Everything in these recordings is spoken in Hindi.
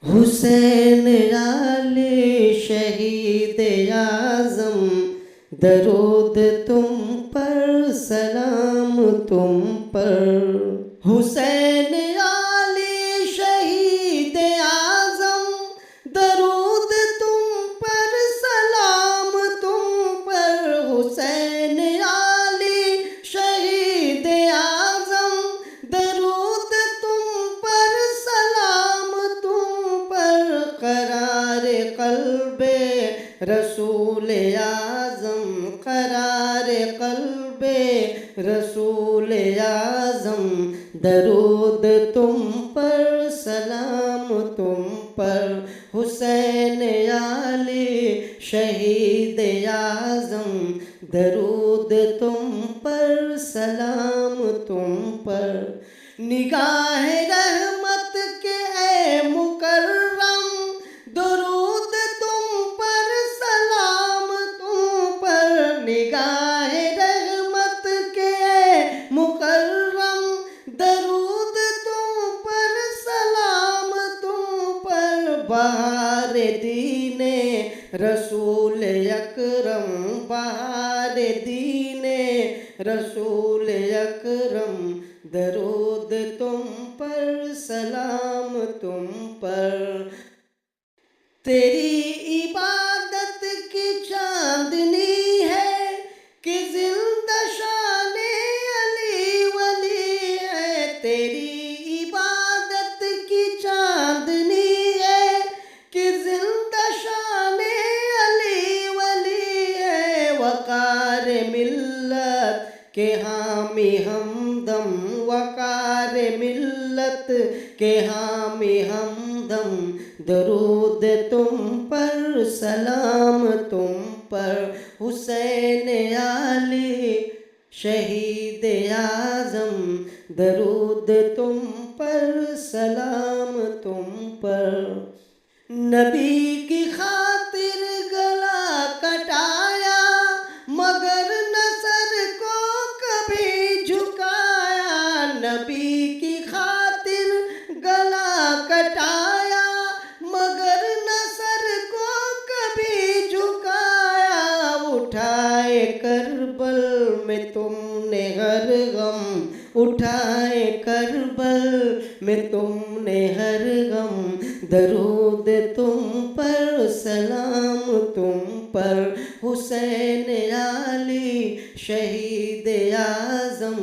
हुसैन आले शहीद आज़म, दरूद तुम पर सलाम तुम पर। हुसैन आले शहीद आज़म, दरूद तुम पर सलाम तुम पर। हुसैन आले शहीद आज़म, दरूद तुम पर सलाम तुम पर। करार क़ल्बे रसूल आज़म, करार क़ल्बे रसूल आज़म, दरूद तुम पर सलाम तुम पर। हुसैन आले शहीद आज़म, दरूद तुम पर सलाम तुम पर। निगाह रहमत के ए मुकर्रम, दरूद तुम पर सलाम तुम पर। निगाह रहमत के ए मुकर्रम, दरूद तुम पर सलाम तुम पर। बहार दीने रसूल अकरम, बहार दीने रसूल अकरम, दरूद तुम पर सलाम तुम पर। तेरी इबादत की चांदनी है कि जिंदा शाने अली वली है। तेरी इबादत की चांदनी है कि जिंदा शाने अली वली है। वकार मिल्लत के हामी हमदम, वकार मिल्लत के हामी हमदम, दरूद तुम पर सलाम तुम पर। हुसैन आले शहीद आज़म, दरूद तुम पर सलाम तुम पर। नबी की खातिर गला कटाया, मगर नसर को कभी झुकाया। नबी की खातिर गला कटाया, मगर नसर को कभी झुकाया। उठाए करबल में तुमने हर गम, उठाए करबल में तुमने हर गम, दरूद तुम पर सलाम तुम पर। हुसैन आली शहीद आज़म,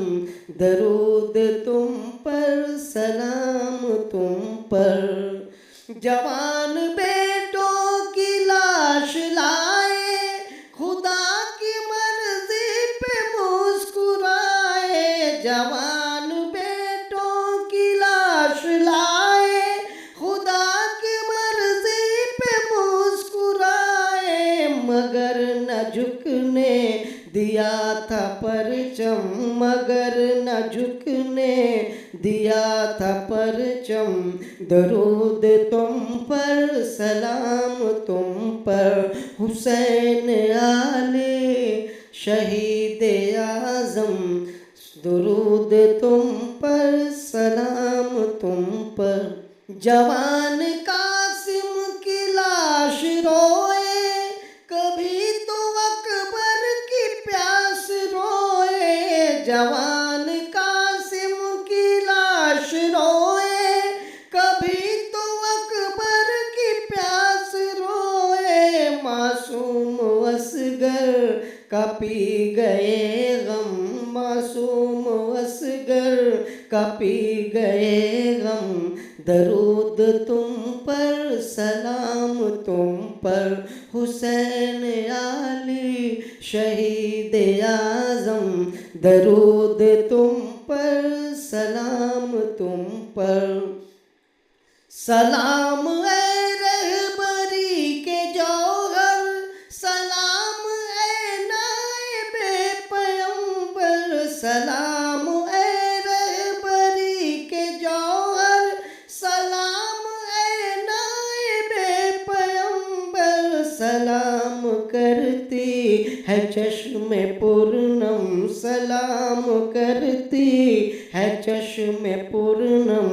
दरूद तुम पर सलाम तुम पर। जवान बेटों की लाश लाए, खुदा की मर्जी पे मुस्कुराए। जवान बेटों की लाश लाए, खुदा की मर्जी पे मुस्कुराए। मगर न झुकने दिया था परचम, मगर न झुकने दिया था परचम, दरूद तुम पर सलाम तुम पर। हुसैन आले शहीद आज़म, दरूद तुम पर सलाम तुम पर। जवान कासिम की लाश रोए, कभी तो अकबर की प्यास रोए। जवान कासिम की लाश रोए, कभी तो अकबर की प्यास रोए। मासूम असगर का पी गए गम, मासूम असगर का पी गए गम, दरूद तुम पर सलाम तुम पर। हुसैन आली शहीद आज़म, दरूद तुम पर सलाम तुम पर। सलाम ए रहबरी के जौहर, सलाम ए नाइबे पैगंबर। सलाम ए रहबरी के जौहर, सलाम ए नाइबे पैगंबर। सलाम करती है चश्मे पूर्णम, सलाम करती है चश्मे पूर्णम,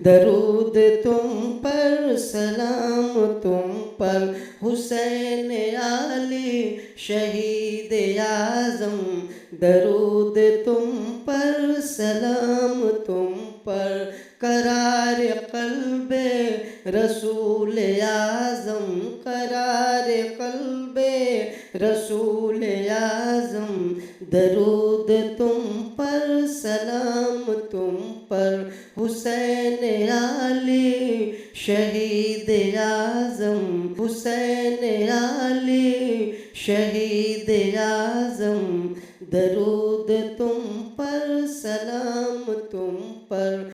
दरूद तुम पर सलाम तुम पर, हुसैन आली शहीद आज़म दरूद तुम पर, सलाम तुम पर, करार क़ल्बे रसूल आज़म, करार क़ल्बे रसूल आज़म दरूद तुम पर, सलाम तुम पर, हुसैन आली शहीद आज़म, हुसैन आली शहीद आज़म दरूद तुम पर, सलाम तुम पर।